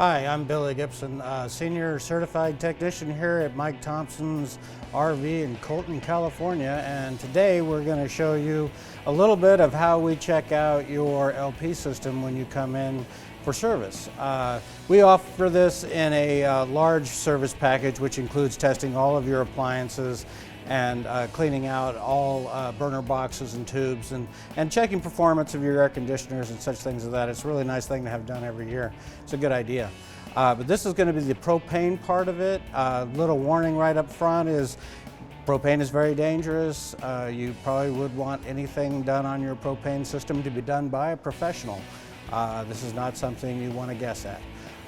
Hi, I'm Billy Gibson, Senior Certified Technician here at Mike Thompson's RV in Colton, California, and today we're going to show you a little bit of how we check out your LP system when you come in for service. We offer this in a large service package, which includes testing all of your appliances and cleaning out all burner boxes and tubes and checking performance of your air conditioners and such things as that. It's a really nice thing to have done every year. It's a good idea. But this is going to be the propane part of it. Little warning right up front is propane is very dangerous. You probably would want anything done on your propane system to be done by a professional. This is not something you want to guess at.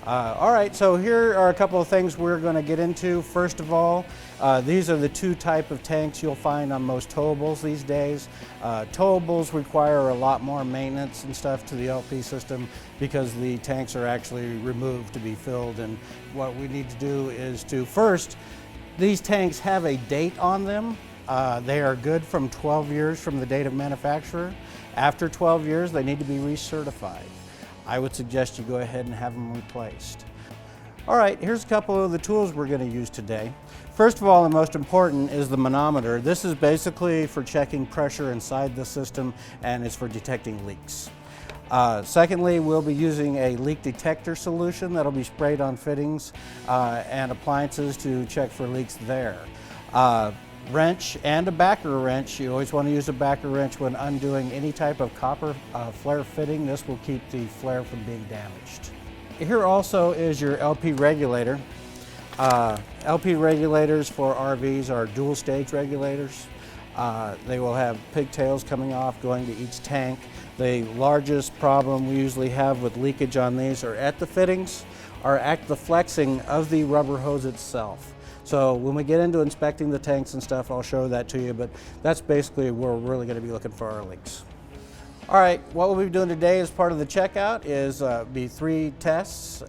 All right, so here are a couple of things we're going to get into. First of all, these are the two type of tanks you'll find on most towables these days. Towables require a lot more maintenance and stuff to the LP system because the tanks are actually removed to be filled, and what we need to do is to first, these tanks have a date on them. They are good from 12 years from the date of manufacturer. After 12 years, they need to be recertified. I would suggest you go ahead and have them replaced. All right, here's a couple of the tools we're going to use today. First of all, and most important, is the manometer. This is basically for checking pressure inside the system, and it's for detecting leaks. Secondly, we'll be using a leak detector solution that'll be sprayed on fittings and appliances to check for leaks there. Wrench and a backer wrench. You always want to use a backer wrench when undoing any type of copper flare fitting. This will keep the flare from being damaged. Here also is your LP regulator. LP regulators for RVs are dual stage regulators. They will have pigtails coming off going to each tank. The largest problem we usually have with leakage on these are at the fittings or at the flexing of the rubber hose itself. So when we get into inspecting the tanks and stuff, I'll show that to you, but that's basically where we're really going to be looking for our leaks. All right, what we'll be doing today as part of the checkout is be 3 tests.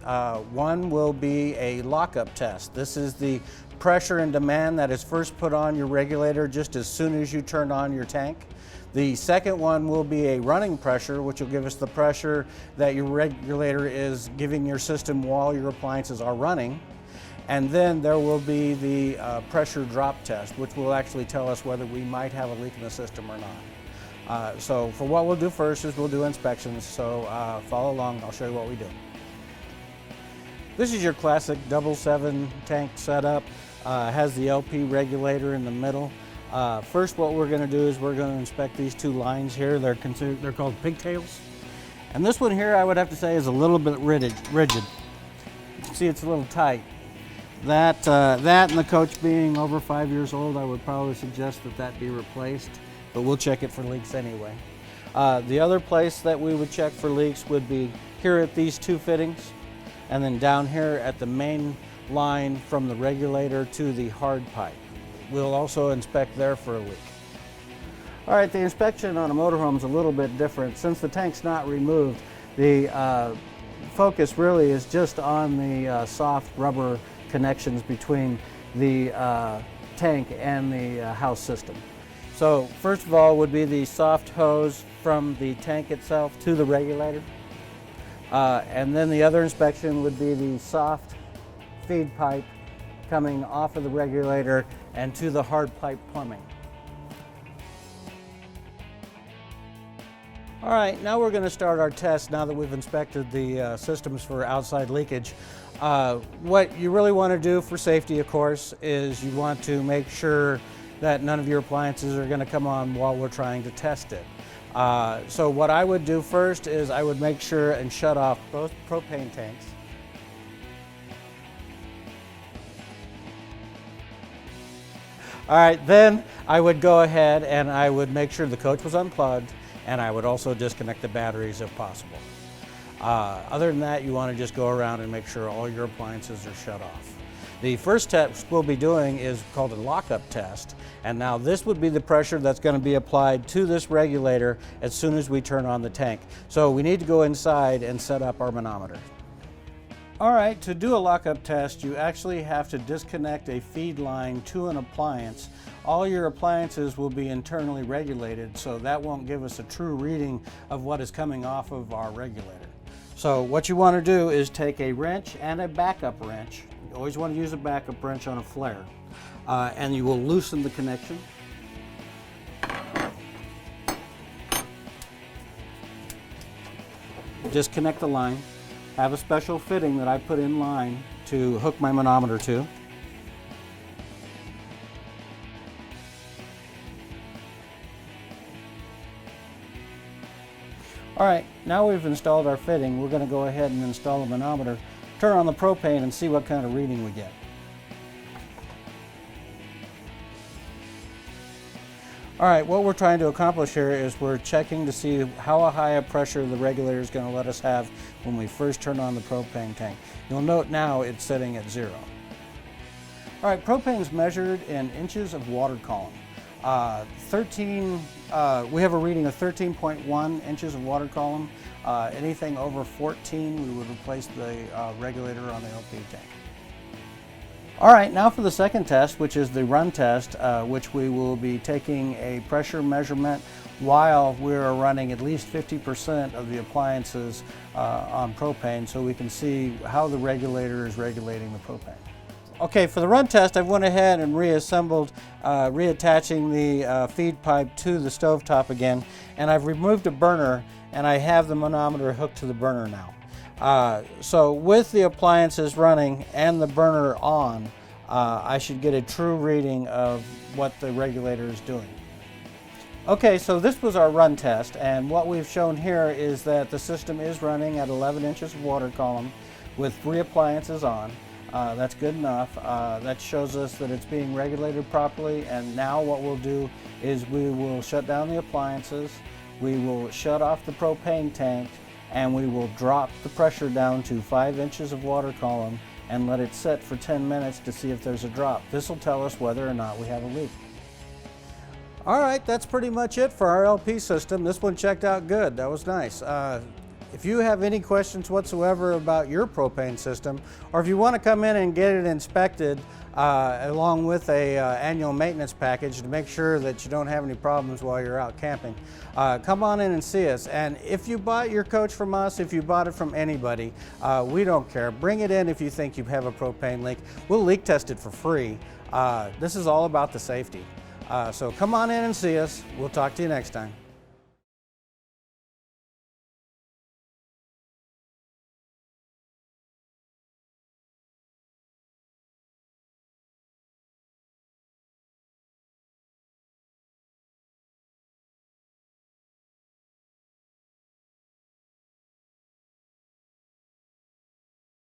One will be a lockup test. This is the pressure and demand that is first put on your regulator just as soon as you turn on your tank. The second one will be a running pressure, which will give us the pressure that your regulator is giving your system while your appliances are running. And then there will be the pressure drop test, which will actually tell us whether we might have a leak in the system or not. So for what we'll do first is we'll do inspections, so follow along, I'll show you what we do. This is your classic 7 tank setup. Has the LP regulator in the middle. First what we're going to do is we're going to inspect these 2 lines here. They're called pigtails. And this one here I would have to say is a little bit rigid. You can see it's a little tight. That and the coach being over 5 years old, I would probably suggest that be replaced, but we'll check it for leaks anyway. The other place that we would check for leaks would be here at these 2 fittings, and then down here at the main line from the regulator to the hard pipe. We'll also inspect there for a leak. All right, the inspection on a motorhome is a little bit different. Since the tank's not removed, the focus really is just on the soft rubber connections between the tank and the house system. So first of all would be the soft hose from the tank itself to the regulator. And then the other inspection would be the soft feed pipe coming off of the regulator and to the hard pipe plumbing. All right, now we're going to start our test now that we've inspected the systems for outside leakage. What you really want to do for safety, of course, is you want to make sure that none of your appliances are going to come on while we're trying to test it. So what I would do first is I would make sure and shut off both propane tanks. All right, then I would go ahead and I would make sure the coach was unplugged, and I would also disconnect the batteries if possible. Other than that, you want to just go around and make sure all your appliances are shut off. The first test we'll be doing is called a lockup test, and now this would be the pressure that's going to be applied to this regulator as soon as we turn on the tank. So we need to go inside and set up our manometer. All right, to do a lockup test, you actually have to disconnect a feed line to an appliance. All your appliances will be internally regulated, so that won't give us a true reading of what is coming off of our regulator. So what you want to do is take a wrench and a backup wrench. You always want to use a backup wrench on a flare. And you will loosen the connection. Disconnect the line. Have a special fitting that I put in line to hook my manometer to. All right, now we've installed our fitting, we're going to go ahead and install the manometer, turn on the propane and see what kind of reading we get. All right, what we're trying to accomplish here is we're checking to see how high a pressure the regulator is going to let us have when we first turn on the propane tank. You'll note now it's sitting at 0. All right, propane is measured in inches of water column. We have a reading of 13.1 inches of water column. Anything over 14, we would replace the regulator on the LP tank. All right, now for the second test, which is the run test, which we will be taking a pressure measurement while we're running at least 50% of the appliances on propane, so we can see how the regulator is regulating the propane. Okay, for the run test, I've went ahead and reassembled, reattaching the feed pipe to the stovetop again, and I've removed a burner, and I have the manometer hooked to the burner now. So with the appliances running and the burner on, I should get a true reading of what the regulator is doing. Okay, so this was our run test, and what we've shown here is that the system is running at 11 inches of water column with 3 appliances on. That's good enough. That shows us that it's being regulated properly, and now what we'll do is we will shut down the appliances, we will shut off the propane tank, and we will drop the pressure down to 5 inches of water column and let it set for 10 minutes to see if there's a drop. This will tell us whether or not we have a leak. All right, that's pretty much it for our LP system. This one checked out good. That was nice. If you have any questions whatsoever about your propane system, or if you want to come in and get it inspected along with a annual maintenance package to make sure that you don't have any problems while you're out camping, come on in and see us. And if you bought your coach from us, if you bought it from anybody, we don't care. Bring it in if you think you have a propane leak. We'll leak test it for free. This is all about the safety. So come on in and see us. We'll talk to you next time.